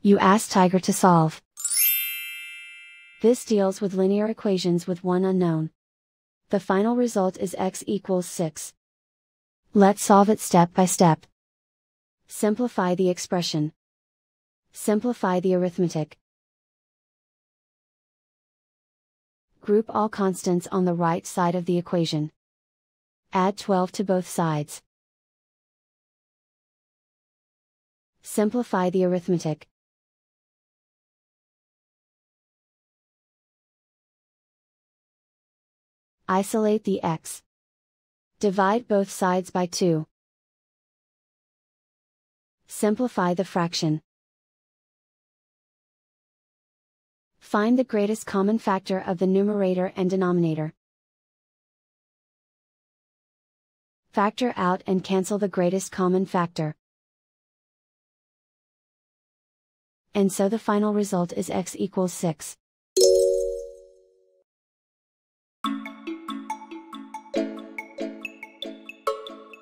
You ask Tiger to solve. This deals with linear equations with one unknown. The final result is x equals 6. Let's solve it step by step. Simplify the expression. Simplify the arithmetic. Group all constants on the right side of the equation. Add 12 to both sides. Simplify the arithmetic. Isolate the x. Divide both sides by 2. Simplify the fraction. Find the greatest common factor of the numerator and denominator. Factor out and cancel the greatest common factor. And so the final result is x equals 6.